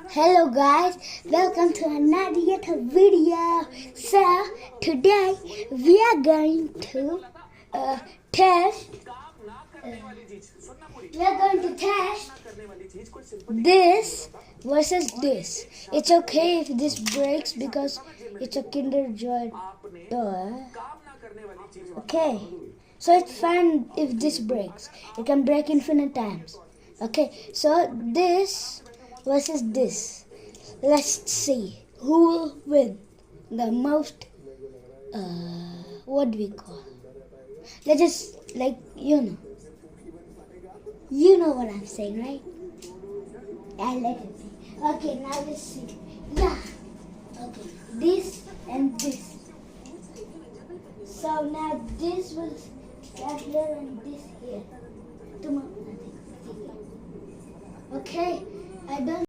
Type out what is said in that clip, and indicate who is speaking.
Speaker 1: Hello guys, welcome to another yet a video. So today we are going to test. We are going to test this versus this. It's okay if this breaks because it's a Kinder Joy toy. Okay, so it's fine if this breaks. It can break infinite times. Okay, so this versus this. Let's see who will win the most. What do we call? Let's just you know what I'm saying, right? Yeah, let it be. Okay, now let's see. Yeah. Okay, this and this. So now this will start here and this here. Tomorrow, nothing. Okay, I don't.